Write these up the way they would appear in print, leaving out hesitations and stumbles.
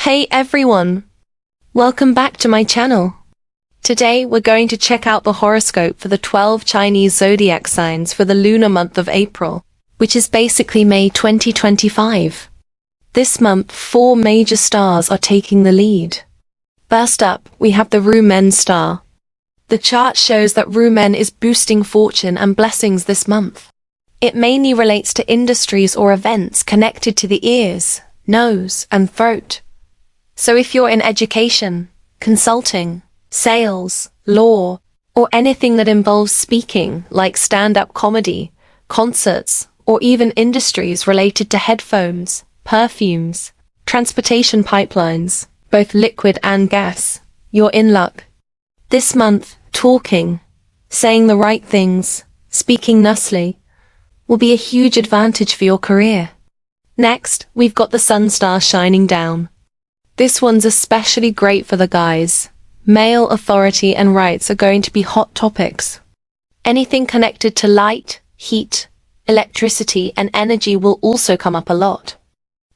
Hey everyone! Welcome back to my channel. Today we're going to check out the horoscope for the 12 Chinese zodiac signs for the lunar month of April, which is basically May 2025. This month, 4 major stars are taking the lead. First up, we have the Rumen star. The chart shows that Rumen is boosting fortune and blessings this month. It mainly relates to industries or events connected to the ears, nose, and throat. So if you're in education, consulting, sales, law, or anything that involves speaking, like stand-up comedy, concerts, or even industries related to headphones, perfumes, transportation pipelines, both liquid and gas, you're in luck. This month, talking, saying the right things, speaking nicely, will be a huge advantage for your career. Next, we've got the Sun star shining down. This one's especially great for the guys. Male authority and rights are going to be hot topics. Anything connected to light, heat, electricity, and energy will also come up a lot.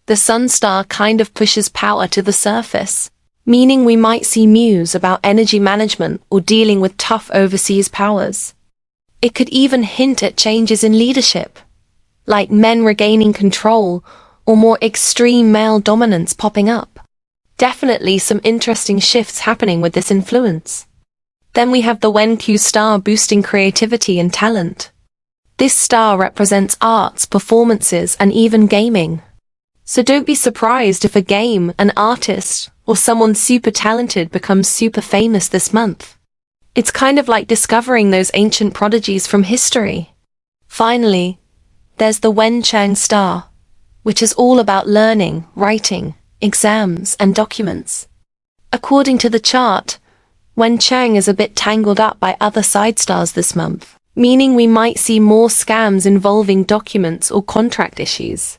The Sun star kind of pushes power to the surface, meaning we might see news about energy management or dealing with tough overseas powers. It could even hint at changes in leadership, like men regaining control or more extreme male dominance popping up. Definitely some interesting shifts happening with this influence. Then we have the Wen-Q star boosting creativity and talent. This star represents arts, performances, and even gaming. So don't be surprised if a game, an artist, or someone super talented becomes super famous this month. It's kind of like discovering those ancient prodigies from history. Finally, there's the Wen Chang star, which is all about learning, writing, exams, and documents. According to the chart, Wen Chang is a bit tangled up by other side stars this month, meaning we might see more scams involving documents or contract issues.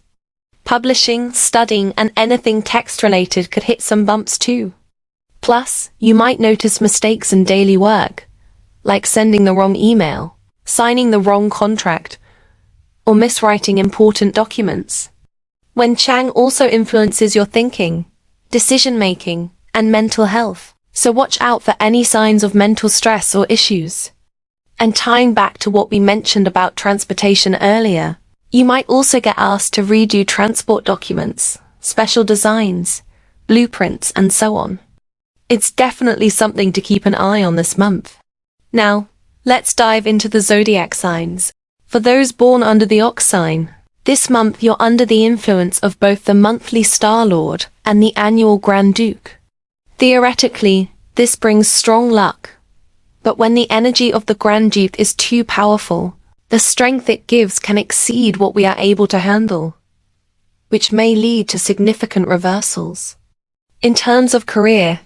Publishing, studying, and anything text-related could hit some bumps too. Plus, you might notice mistakes in daily work, like sending the wrong email, signing the wrong contract, or miswriting important documents. Wen Chang also influences your thinking, decision-making, and mental health, so watch out for any signs of mental stress or issues. And tying back to what we mentioned about transportation earlier, you might also get asked to redo transport documents, special designs, blueprints, and so on. It's definitely something to keep an eye on this month. Now, let's dive into the zodiac signs. For those born under the Ox sign, this month you're under the influence of both the monthly Star Lord and the annual Grand Duke. Theoretically, this brings strong luck. But when the energy of the Grand Duke is too powerful, the strength it gives can exceed what we are able to handle, which may lead to significant reversals. In terms of career,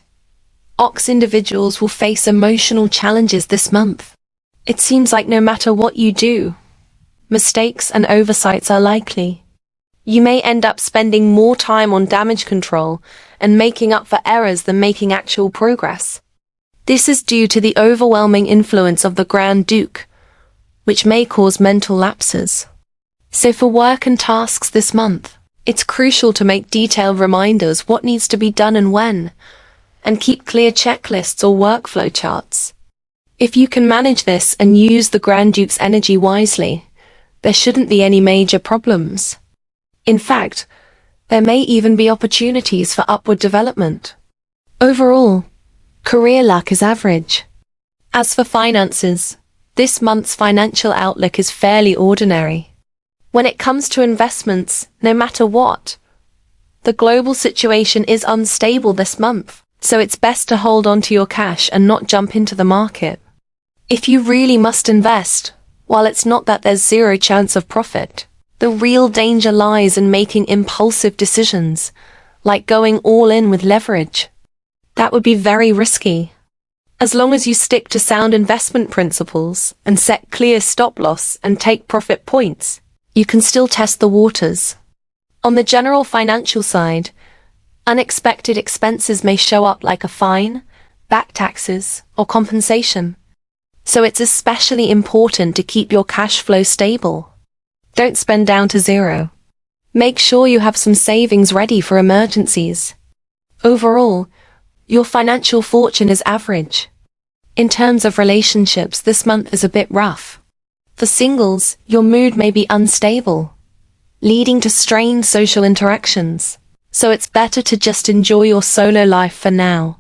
Ox individuals will face emotional challenges this month. It seems like no matter what you do, mistakes and oversights are likely. You may end up spending more time on damage control and making up for errors than making actual progress. This is due to the overwhelming influence of the Grand Duke, which may cause mental lapses. So for work and tasks this month, it's crucial to make detailed reminders what needs to be done and when, and keep clear checklists or workflow charts. If you can manage this and use the Grand Duke's energy wisely, there shouldn't be any major problems. In fact, there may even be opportunities for upward development. Overall, career luck is average. As for finances, this month's financial outlook is fairly ordinary. When it comes to investments, no matter what, the global situation is unstable this month, so it's best to hold on to your cash and not jump into the market. If you really must invest, while it's not that there's zero chance of profit, the real danger lies in making impulsive decisions, like going all in with leverage. That would be very risky. As long as you stick to sound investment principles and set clear stop-loss and take profit points, you can still test the waters. On the general financial side, unexpected expenses may show up like a fine, back taxes, or compensation. So it's especially important to keep your cash flow stable. Don't spend down to zero. Make sure you have some savings ready for emergencies. Overall, your financial fortune is average. In terms of relationships, this month is a bit rough. For singles, your mood may be unstable, leading to strained social interactions, so it's better to just enjoy your solo life for now.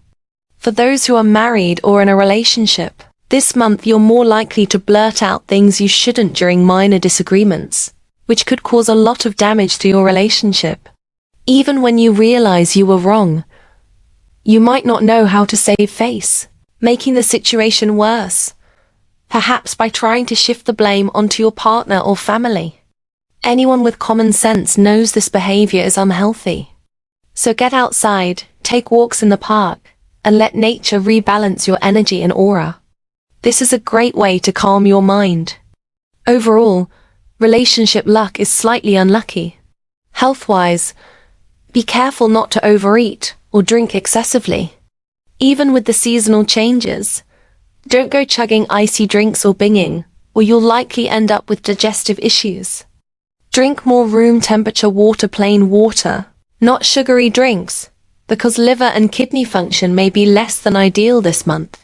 For those who are married or in a relationship, this month you're more likely to blurt out things you shouldn't during minor disagreements, which could cause a lot of damage to your relationship. Even when you realize you were wrong, you might not know how to save face, making the situation worse, perhaps by trying to shift the blame onto your partner or family. Anyone with common sense knows this behavior is unhealthy. So get outside, take walks in the park, and let nature rebalance your energy and aura. This is a great way to calm your mind. Overall, relationship luck is slightly unlucky. Health-wise, be careful not to overeat or drink excessively. Even with the seasonal changes, don't go chugging icy drinks or binging, or you'll likely end up with digestive issues. Drink more room temperature water, plain water, not sugary drinks, because liver and kidney function may be less than ideal this month.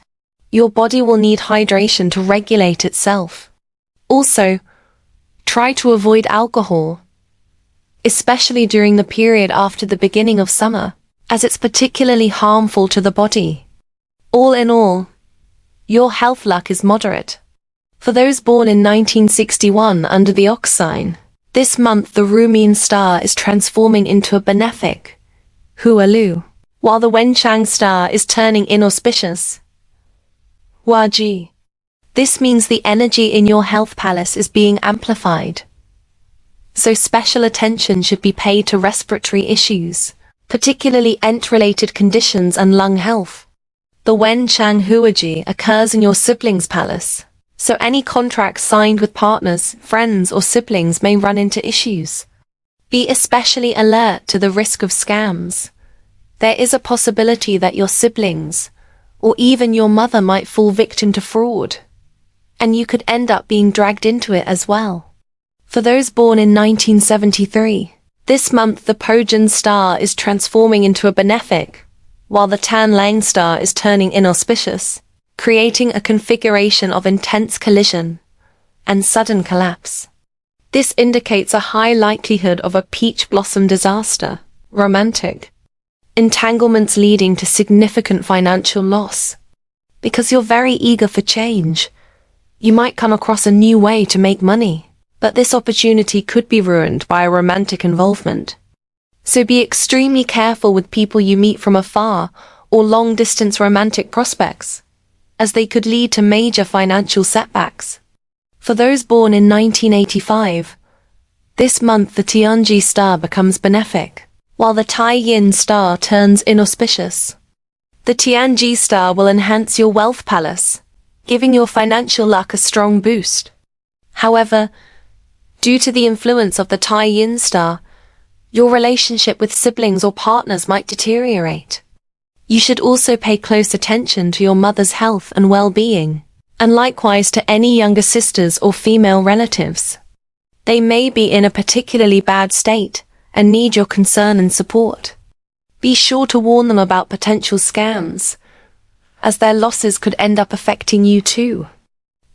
Your body will need hydration to regulate itself. Also, try to avoid alcohol, especially during the period after the beginning of summer, as it's particularly harmful to the body. All in all, your health luck is moderate. For those born in 1961 under the ox sign, this month the Rumian star is transforming into a benefic, Hualu, while the Wenchang star is turning inauspicious, Huaji. This means the energy in your health palace is being amplified. So special attention should be paid to respiratory issues, particularly ent-related conditions and lung health. The Wenchang Huaji occurs in your siblings' palace, so any contracts signed with partners, friends or siblings may run into issues. Be especially alert to the risk of scams. There is a possibility that your siblings, or even your mother, might fall victim to fraud, and you could end up being dragged into it as well. For those born in 1973, this month the Pojun star is transforming into a benefic, while the Tan Lang star is turning inauspicious, creating a configuration of intense collision and sudden collapse. This indicates a high likelihood of a peach blossom disaster, romantic entanglements leading to significant financial loss. Because you're very eager for change, you might come across a new way to make money, but this opportunity could be ruined by a romantic involvement. So be extremely careful with people you meet from afar or long-distance romantic prospects, as they could lead to major financial setbacks. For those born in 1985, this month the Tianji star becomes benefic, while the Tai Yin star turns inauspicious. The Tianji star will enhance your wealth palace, giving your financial luck a strong boost. However, due to the influence of the Tai Yin star, your relationship with siblings or partners might deteriorate. You should also pay close attention to your mother's health and well-being, and likewise to any younger sisters or female relatives. They may be in a particularly bad state and need your concern and support. Be sure to warn them about potential scams, as their losses could end up affecting you too.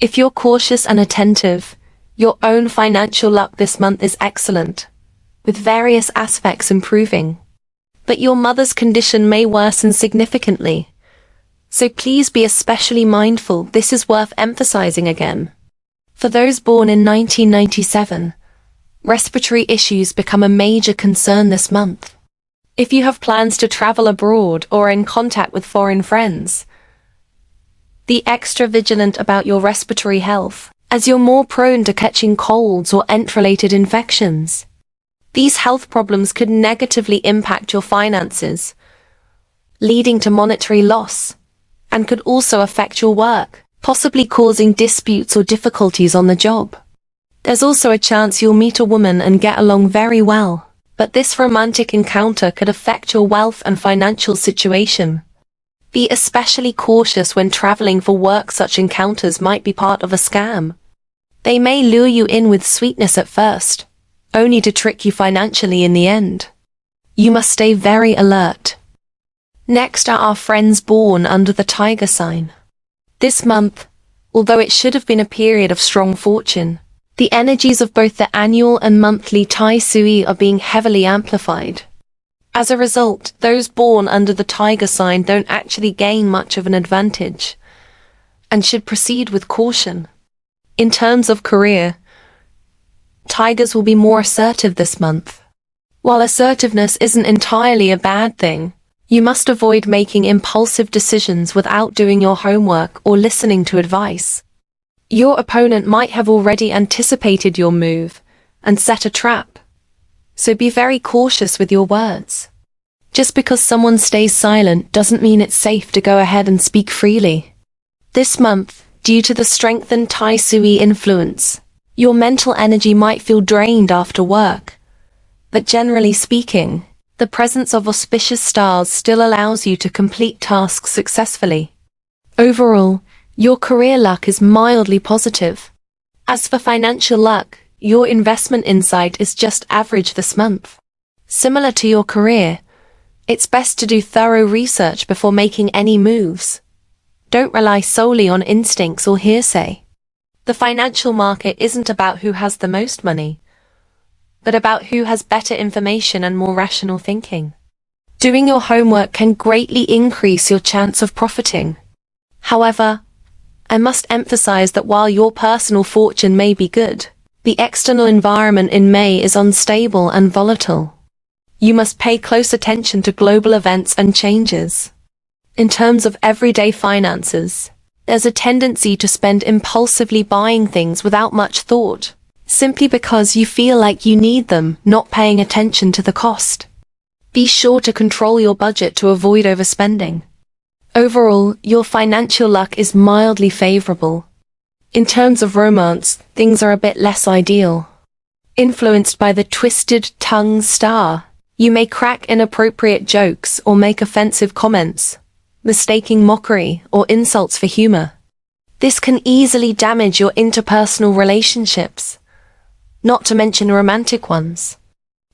If you're cautious and attentive, your own financial luck this month is excellent, with various aspects improving. But your mother's condition may worsen significantly, so please be especially mindful. This is worth emphasizing again. For those born in 1997, respiratory issues become a major concern this month. If you have plans to travel abroad or are in contact with foreign friends, be extra vigilant about your respiratory health, as you're more prone to catching colds or ent-related infections. These health problems could negatively impact your finances, leading to monetary loss, and could also affect your work, possibly causing disputes or difficulties on the job. There's also a chance you'll meet a woman and get along very well, but this romantic encounter could affect your wealth and financial situation. Be especially cautious when traveling for work. Such encounters might be part of a scam. They may lure you in with sweetness at first, only to trick you financially in the end. You must stay very alert. Next are our friends born under the Tiger sign. This month, although it should have been a period of strong fortune, the energies of both the annual and monthly Tai Sui are being heavily amplified. As a result, those born under the Tiger sign don't actually gain much of an advantage, and should proceed with caution. In terms of career, Tigers will be more assertive this month. While assertiveness isn't entirely a bad thing, you must avoid making impulsive decisions without doing your homework or listening to advice. Your opponent might have already anticipated your move and set a trap, so be very cautious with your words. Just because someone stays silent doesn't mean it's safe to go ahead and speak freely. This month, due to the strengthened Tai Sui influence, your mental energy might feel drained after work, but generally speaking, the presence of auspicious stars still allows you to complete tasks successfully. Overall, your career luck is mildly positive. As for financial luck, your investment insight is just average this month. Similar to your career, it's best to do thorough research before making any moves. Don't rely solely on instincts or hearsay. The financial market isn't about who has the most money, but about who has better information and more rational thinking. Doing your homework can greatly increase your chance of profiting. However, I must emphasize that while your personal fortune may be good, the external environment in May is unstable and volatile. You must pay close attention to global events and changes. In terms of everyday finances, there's a tendency to spend impulsively buying things without much thought, simply because you feel like you need them, not paying attention to the cost. Be sure to control your budget to avoid overspending. Overall, your financial luck is mildly favorable. In terms of romance, things are a bit less ideal. Influenced by the twisted tongue star, you may crack inappropriate jokes or make offensive comments, mistaking mockery or insults for humor. This can easily damage your interpersonal relationships, not to mention romantic ones.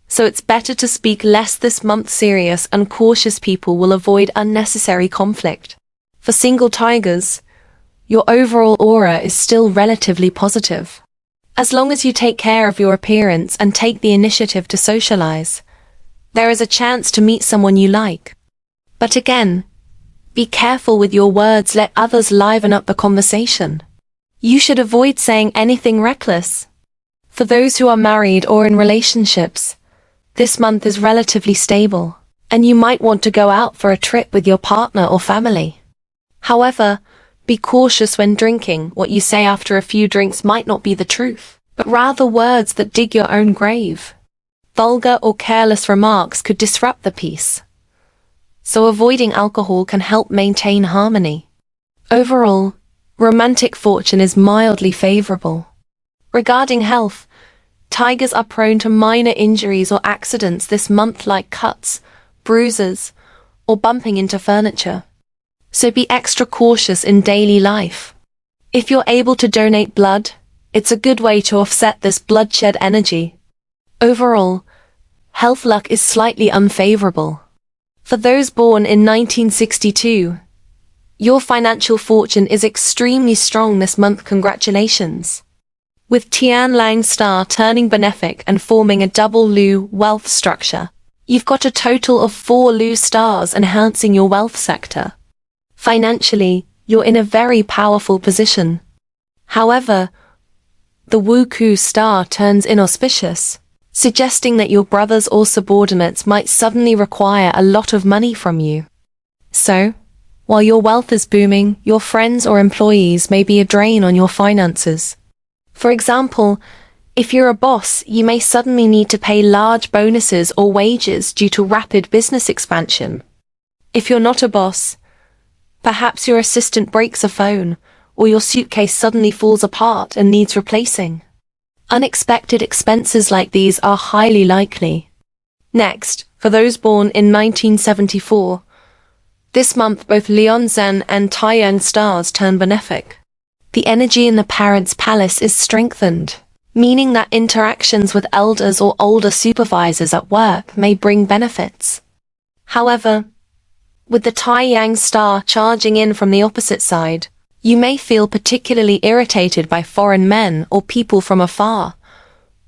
So it's better to speak less this month. Serious and cautious people will avoid unnecessary conflict. For single tigers, your overall aura is still relatively positive. As long as you take care of your appearance and take the initiative to socialize, there is a chance to meet someone you like. But again, be careful with your words. Let others liven up the conversation. You should avoid saying anything reckless. For those who are married or in relationships, this month is relatively stable, and you might want to go out for a trip with your partner or family. However, be cautious when drinking. What you say after a few drinks might not be the truth, but rather words that dig your own grave. Vulgar or careless remarks could disrupt the peace, so avoiding alcohol can help maintain harmony. Overall, romantic fortune is mildly favorable. Regarding health, tigers are prone to minor injuries or accidents this month, like cuts, bruises, or bumping into furniture. So be extra cautious in daily life. If you're able to donate blood, it's a good way to offset this bloodshed energy. Overall, health luck is slightly unfavorable. For those born in 1962, your financial fortune is extremely strong this month. Congratulations! With Tian Lang star turning benefic and forming a double Lu wealth structure, you've got a total of 4 Lu stars enhancing your wealth sector. Financially, you're in a very powerful position. However, the Wu Ku star turns inauspicious, suggesting that your brothers or subordinates might suddenly require a lot of money from you. So, while your wealth is booming, your friends or employees may be a drain on your finances. For example, if you're a boss, you may suddenly need to pay large bonuses or wages due to rapid business expansion. If you're not a boss, perhaps your assistant breaks a phone, or your suitcase suddenly falls apart and needs replacing. Unexpected expenses like these are highly likely. Next, for those born in 1974, this month both Leonzen and Taiyang stars turn benefic. The energy in the parents' palace is strengthened, meaning that interactions with elders or older supervisors at work may bring benefits. However, With the Tai-Yang star charging in from the opposite side, you may feel particularly irritated by foreign men or people from afar,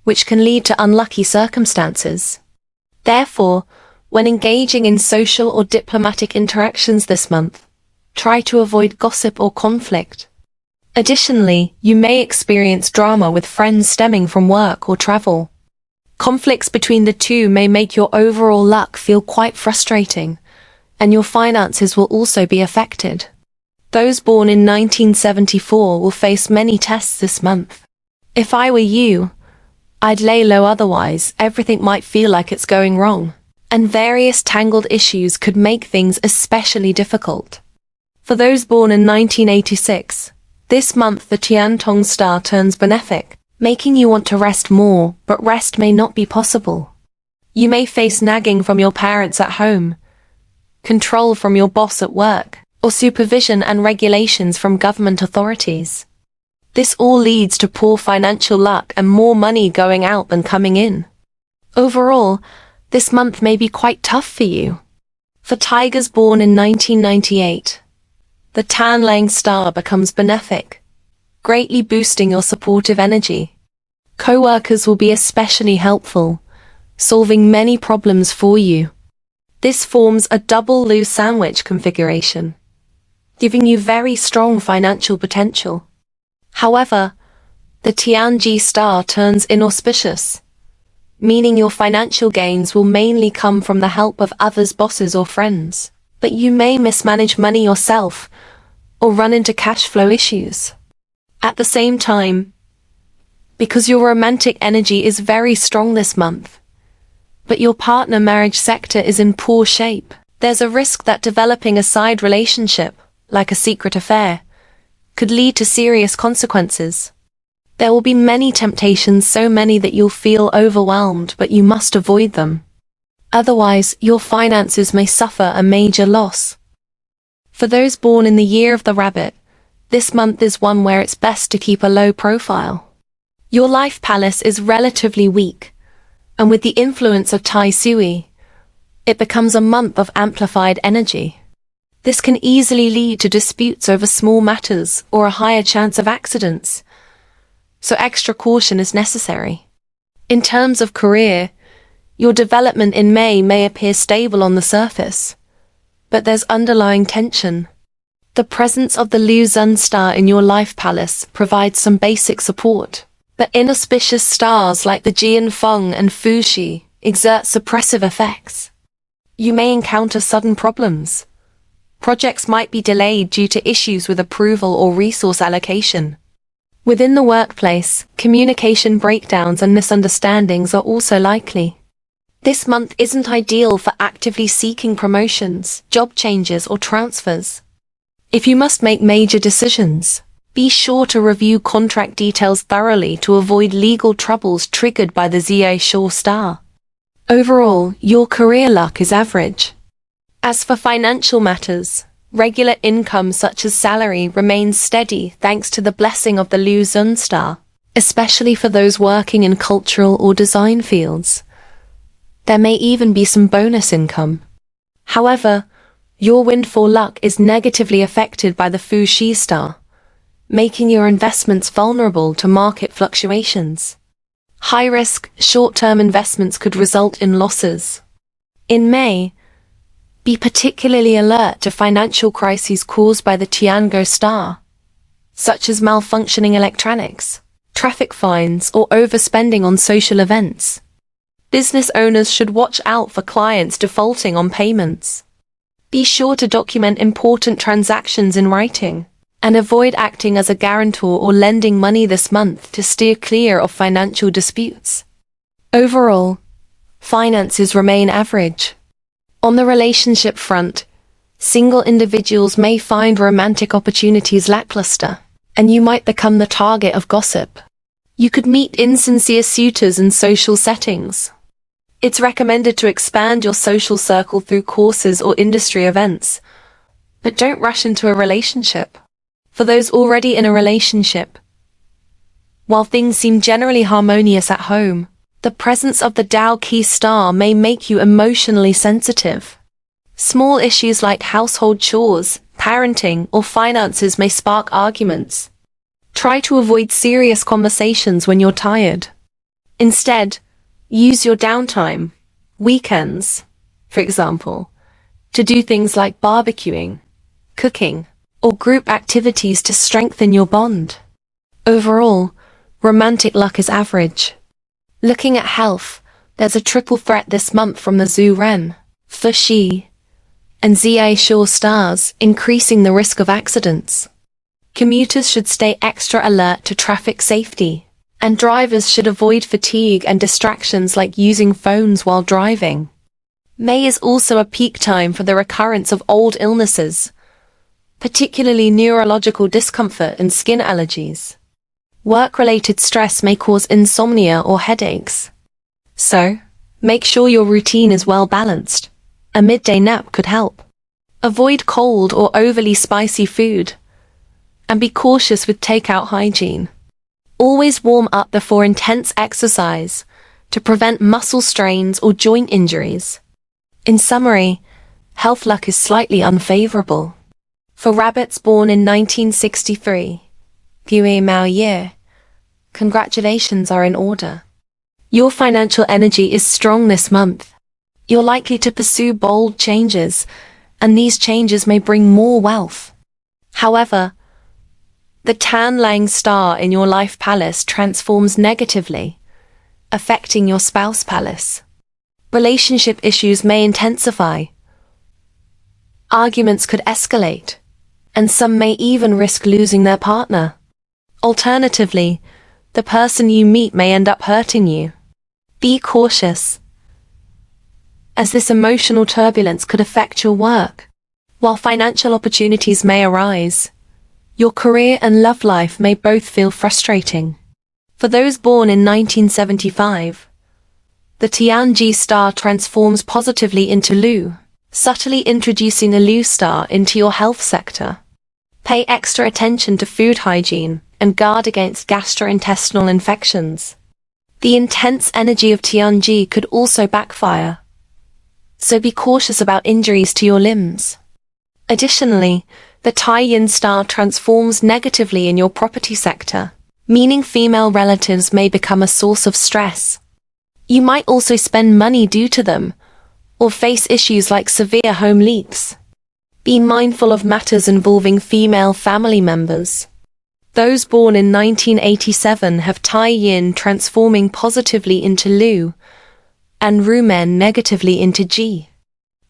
which can lead to unlucky circumstances. Therefore, when engaging in social or diplomatic interactions this month, try to avoid gossip or conflict. Additionally, you may experience drama with friends stemming from work or travel. Conflicts between the two may make your overall luck feel quite frustrating, and your finances will also be affected. Those born in 1974 will face many tests this month. If I were you, I'd lay low, otherwise everything might feel like it's going wrong, and various tangled issues could make things especially difficult. For those born in 1986, this month the Tiantong star turns benefic, making you want to rest more, but rest may not be possible. You may face nagging from your parents at home, control from your boss at work, or supervision and regulations from government authorities. This all leads to poor financial luck and more money going out than coming in. Overall, this month may be quite tough for you. For tigers born in 1998, the Tanlang star becomes benefic, greatly boosting your supportive energy. Co-workers will be especially helpful, solving many problems for you. This forms a double Lu sandwich configuration, giving you very strong financial potential. However, the Tianji star turns inauspicious, meaning your financial gains will mainly come from the help of others' bosses or friends, but you may mismanage money yourself or run into cash flow issues. At the same time, because your romantic energy is very strong this month, but your partner marriage sector is in poor shape, there's a risk that developing a side relationship, like a secret affair, could lead to serious consequences. There will be many temptations, so many that you'll feel overwhelmed, but you must avoid them. Otherwise, your finances may suffer a major loss. For those born in the year of the rabbit, this month is one where it's best to keep a low profile. Your life palace is relatively weak, and with the influence of Tai Sui, it becomes a month of amplified energy. This can easily lead to disputes over small matters or a higher chance of accidents, so extra caution is necessary. In terms of career, your development in may appear stable on the surface, but there's underlying tension. The presence of the Liu Zun star in your life palace provides some basic support, but inauspicious stars like the Jian Feng and Fu Xi exert suppressive effects. You may encounter sudden problems. Projects might be delayed due to issues with approval or resource allocation. Within the workplace, communication breakdowns and misunderstandings are also likely. This month isn't ideal for actively seeking promotions, job changes, or transfers. If you must make major decisions, be sure to review contract details thoroughly to avoid legal troubles triggered by the Zhe Shou star. Overall, your career luck is average. As for financial matters, regular income such as salary remains steady thanks to the blessing of the Liu Zun star, especially for those working in cultural or design fields. There may even be some bonus income. However, your windfall luck is negatively affected by the Fu Xi star, making your investments vulnerable to market fluctuations. High-risk, short-term investments could result in losses. In May, be particularly alert to financial crises caused by the Tiango star, such as malfunctioning electronics, traffic fines, or overspending on social events. Business owners should watch out for clients defaulting on payments. Be sure to document important transactions in writing, and avoid acting as a guarantor or lending money this month to steer clear of financial disputes. Overall, finances remain average. On the relationship front, single individuals may find romantic opportunities lackluster, and you might become the target of gossip. You could meet insincere suitors in social settings. It's recommended to expand your social circle through courses or industry events, but don't rush into a relationship. For those already in a relationship, while things seem generally harmonious at home, the presence of the Dao Qi star may make you emotionally sensitive. Small issues like household chores, parenting, or finances may spark arguments. Try to avoid serious conversations when you're tired. Instead, use your downtime, weekends, for example, to do things like barbecuing, cooking, or group activities to strengthen your bond. Overall, romantic luck is average. Looking at health, there's a triple threat this month from the Zhu Ren, Fuxi, and Zai Shore stars, increasing the risk of accidents. Commuters should stay extra alert to traffic safety, and drivers should avoid fatigue and distractions like using phones while driving. May is also a peak time for the recurrence of old illnesses, particularly neurological discomfort and skin allergies. Work-related stress may cause insomnia or headaches. So, make sure your routine is well balanced. A midday nap could help. Avoid cold or overly spicy food. And be cautious with takeout hygiene. Always warm up before intense exercise to prevent muscle strains or joint injuries. In summary, health luck is slightly unfavorable. For rabbits born in 1963, Yue Mao year, congratulations are in order. Your financial energy is strong this month. You're likely to pursue bold changes, and these changes may bring more wealth. However, the Tan Lang star in your life palace transforms negatively, affecting your spouse palace. Relationship issues may intensify. Arguments could escalate, and some may even risk losing their partner. Alternatively, the person you meet may end up hurting you. Be cautious, as this emotional turbulence could affect your work. While financial opportunities may arise, your career and love life may both feel frustrating. For those born in 1975, the Tianji star transforms positively into Lu, subtly introducing a Lu star into your health sector. Pay extra attention to food hygiene and guard against gastrointestinal infections. The intense energy of Tianji could also backfire, so be cautious about injuries to your limbs. Additionally, the Tai Yin star transforms negatively in your property sector, meaning female relatives may become a source of stress. You might also spend money due to them, or face issues like severe home leaks. Be mindful of matters involving female family members. Those born in 1987 have Tai Yin transforming positively into Lu, and Ru Men negatively into Ji.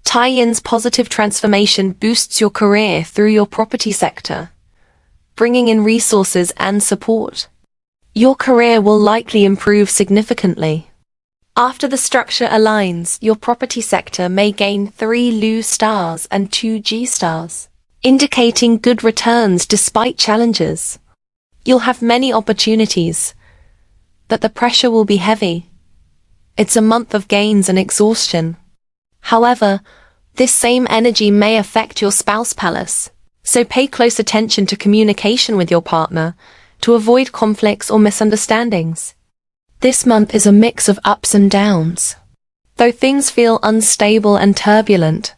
Tai Yin's positive transformation boosts your career through your property sector, bringing in resources and support. Your career will likely improve significantly. After the structure aligns, your property sector may gain 3 Lu stars and 2 G stars, indicating good returns despite challenges. You'll have many opportunities, but the pressure will be heavy. It's a month of gains and exhaustion. However, this same energy may affect your spouse palace, so pay close attention to communication with your partner to avoid conflicts or misunderstandings. This month is a mix of ups and downs. Though things feel unstable and turbulent,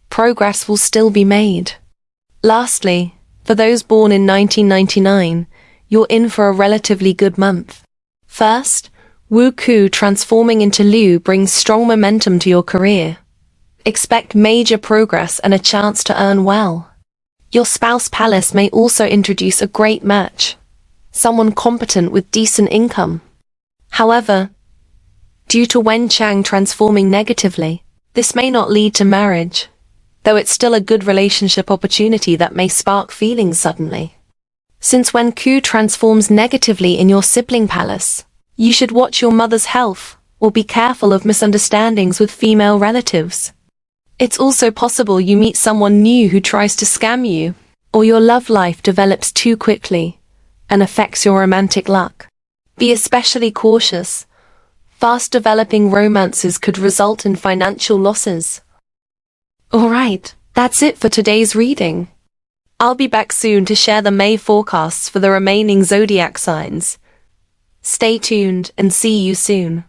progress will still be made. Lastly, for those born in 1999, you're in for a relatively good month. First, Wu Ku transforming into Lu brings strong momentum to your career. Expect major progress and a chance to earn well. Your spouse palace may also introduce a great match, someone competent with decent income. However, due to Wen Chang transforming negatively, this may not lead to marriage, though it's still a good relationship opportunity that may spark feelings suddenly. Since Wen Ku transforms negatively in your sibling palace, you should watch your mother's health, or be careful of misunderstandings with female relatives. It's also possible you meet someone new who tries to scam you, or your love life develops too quickly and affects your romantic luck. Be especially cautious. Fast-developing romances could result in financial losses. Alright, that's it for today's reading. I'll be back soon to share the May forecasts for the remaining zodiac signs. Stay tuned and see you soon.